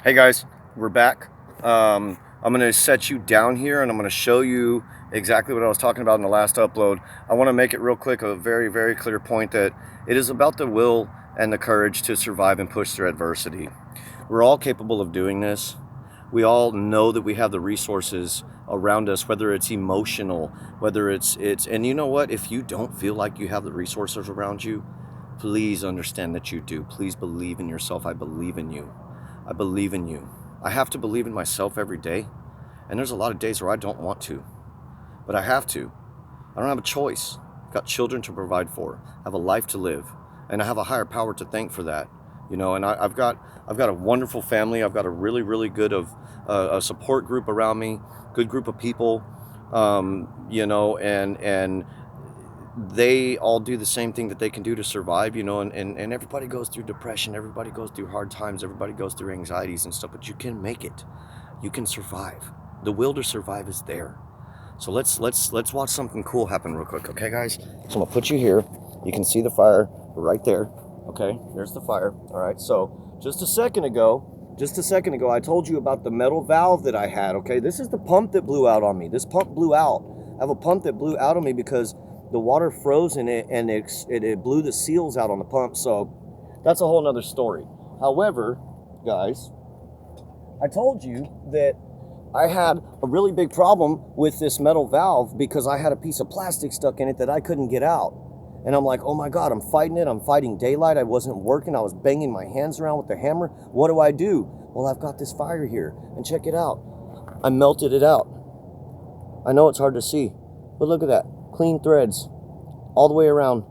Hey guys, we're back. I'm going to set you down here and I'm going to show you exactly what I was talking about in the last upload. I want to make it real quick a very, very clear point that it is about the will and the courage to survive and push through adversity. We're all capable of doing this. We all know that we have the resources around us, whether it's emotional, whether it's, and you know what? If you don't feel like you have the resources around you, please understand that you do. Please believe in yourself. I believe in you. I believe in you. I have to believe in myself every day. And there's a lot of days where I don't want to, but I have to. I don't have a choice. I've got children to provide for. I have a life to live, and I have a higher power to thank for that. You know, and I've got a wonderful family. I've got a really, really good a support group around me, good group of people. You know, and they all do the same thing that they can do to survive, you know, and everybody goes through depression, everybody goes through hard times, everybody goes through anxieties and stuff, but you can make it. You can survive. The will to survive is there. So let's watch something cool happen real quick, okay guys? So I'm gonna put you here. You can see the fire right there. Okay, there's the fire. All right, so just a second ago, I told you about the metal valve that I had, okay? This is the pump that blew out on me. This pump blew out. I have a pump that blew out on me because the water froze in it and it blew the seals out on the pump. So that's a whole nother story. However, guys, I told you that I had a really big problem with this metal valve because I had a piece of plastic stuck in it that I couldn't get out. And I'm like, oh my God, I'm fighting it. I'm fighting daylight. I wasn't working. I was banging my hands around with the hammer. What do I do? Well, I've got this fire here, and check it out. I melted it out. I know it's hard to see, but look at that. Clean threads all the way around.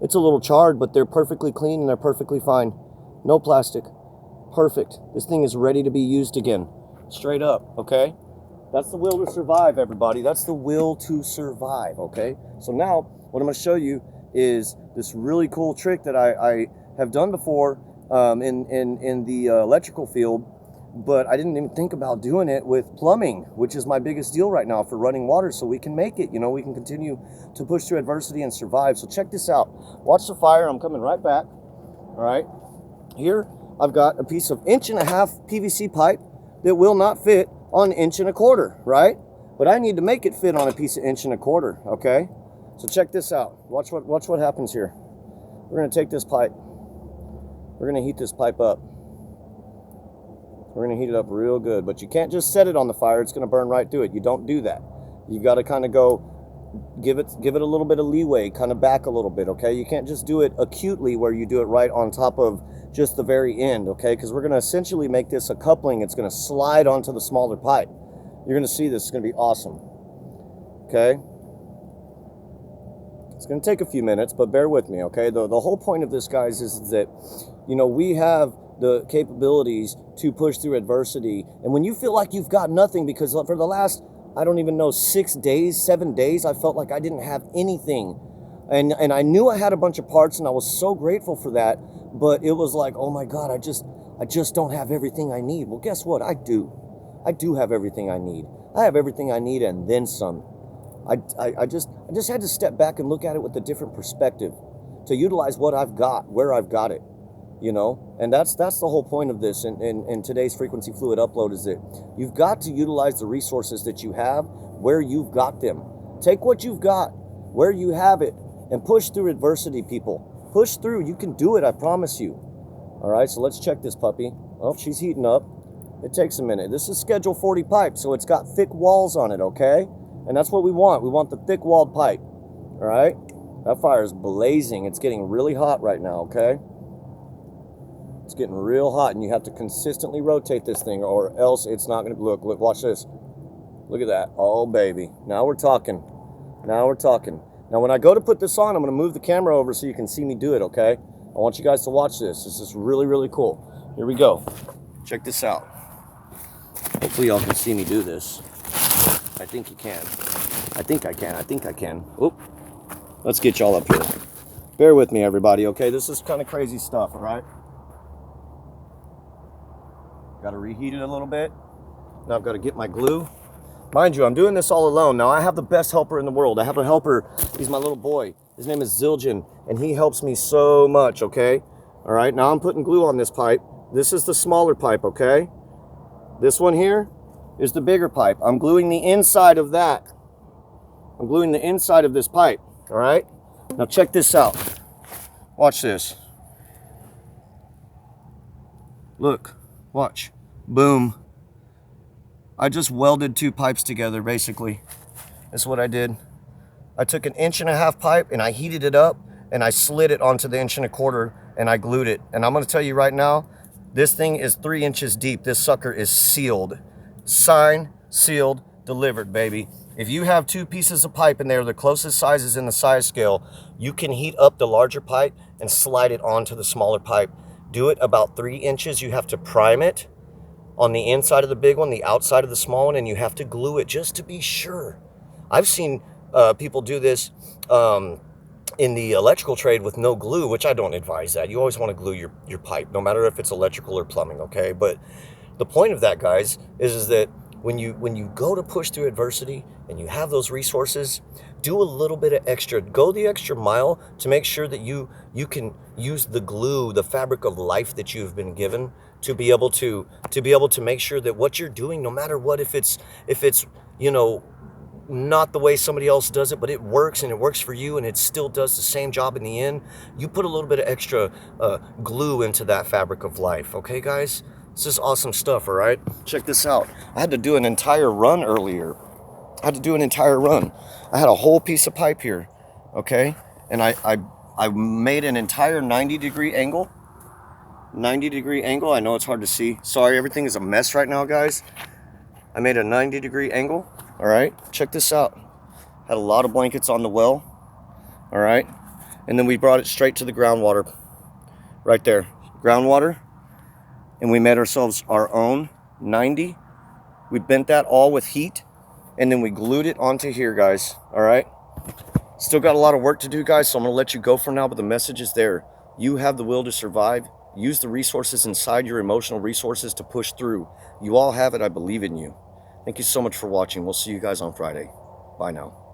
It's a little charred, but they're perfectly clean and they're perfectly fine. No plastic. Perfect. This thing is ready to be used again. Straight up, okay? That's the will to survive, everybody. That's the will to survive, okay? So now, what I'm going to show you is this really cool trick that I have done before in the electrical field, but I didn't even think about doing it with plumbing, which is my biggest deal right now for running water, so we can make it. You know, we can continue to push through adversity and survive. So check this out. Watch the fire. I'm coming right back. All right. Here, I've got a piece of 1.5 PVC pipe that will not fit on 1.25 inches, right? But I need to make it fit on a piece of 1.25 inches, okay? So check this out. Watch what happens here. We're gonna take this pipe. We're gonna heat this pipe up. We're gonna heat it up real good, but you can't just set it on the fire. It's gonna burn right through it. You don't do that. You've got to kind of go, give it a little bit of leeway, kind of back a little bit, okay? You can't just do it acutely where you do it right on top of just the very end, okay? Because we're gonna essentially make this a coupling. It's gonna slide onto the smaller pipe. You're gonna see this. It's gonna be awesome, okay? It's going to take a few minutes, but bear with me, okay? The whole point of this, guys, is that, you know, we have the capabilities to push through adversity. And when you feel like you've got nothing, because for the last, I don't even know, 6 days, 7 days, I felt like I didn't have anything. And I knew I had a bunch of parts, and I was so grateful for that. But it was like, oh my God, I just don't have everything I need. Well, guess what? I do. I do have everything I need. I have everything I need and then some. I just had to step back and look at it with a different perspective, to utilize what I've got, where I've got it, you know? And that's the whole point of this in today's Frequency Fluid upload, is that you've got to utilize the resources that you have where you've got them. Take what you've got, where you have it, and push through adversity, people. Push through. You can do it, I promise you. All right, so let's check this puppy. Oh, she's heating up. It takes a minute. This is Schedule 40 pipe, so it's got thick walls on it, okay? And that's what we want. We want the thick-walled pipe, all right? That fire is blazing. It's getting really hot right now, okay? It's getting real hot, and you have to consistently rotate this thing, or else it's not going to... Look, watch this. Look at that. Oh, baby. Now we're talking. Now we're talking. Now, when I go to put this on, I'm going to move the camera over so you can see me do it, okay? I want you guys to watch this. This is really, really cool. Here we go. Check this out. Hopefully y'all can see me do this. I think you can. I think I can. I think I can. Oop. Let's get y'all up here. Bear with me, everybody, okay? This is kind of crazy stuff, all right? Got to reheat it a little bit. Now I've got to get my glue. Mind you, I'm doing this all alone. Now, I have the best helper in the world. I have a helper. He's my little boy. His name is Zildjian, and he helps me so much, okay? All right, now I'm putting glue on this pipe. This is the smaller pipe, okay? This one here is the bigger pipe. I'm gluing the inside of that. I'm gluing the inside of this pipe, all right? Now check this out. Watch this. Look, watch. Boom. I just welded 2 pipes together, basically. That's what I did. I took an 1.5 inch pipe and I heated it up and I slid it onto the 1.25 inch and I glued it. And I'm gonna tell you right now, this thing is 3 inches deep. This sucker is sealed. Signed, sealed, delivered, baby. If you have 2 pieces of pipe and they're the closest sizes in the size scale, you can heat up the larger pipe and slide it onto the smaller pipe. Do it about 3 inches. You have to prime it on the inside of the big one, the outside of the small one, and you have to glue it just to be sure. I've seen people do this in the electrical trade with no glue, which I don't advise that. You always want to glue your pipe, no matter if it's electrical or plumbing, okay? But the point of that, guys, is that when you go to push through adversity and you have those resources, do a little bit of extra. Go the extra mile to make sure that you can use the glue, the fabric of life that you've been given, to be able to make sure that what you're doing, no matter what, if it's you know, not the way somebody else does it, but it works and it works for you and it still does the same job in the end, you put a little bit of extra glue into that fabric of life. Okay, guys? This is awesome stuff, all right? Check this out. I had to do an entire run earlier. I had a whole piece of pipe here, okay? And I made an entire 90-degree angle. 90-degree angle. I know it's hard to see. Sorry, everything is a mess right now, guys. I made a 90-degree angle. All right, check this out. Had a lot of blankets on the well. All right, and then we brought it straight to the groundwater. Right there, groundwater. And we made ourselves our own 90. We bent that all with heat, and then we glued it onto here, guys. All right. Still got a lot of work to do, guys, so I'm going to let you go for now, but the message is there. You have the will to survive. Use the resources inside your emotional resources to push through. You all have it. I believe in you. Thank you so much for watching. We'll see you guys on Friday. Bye now.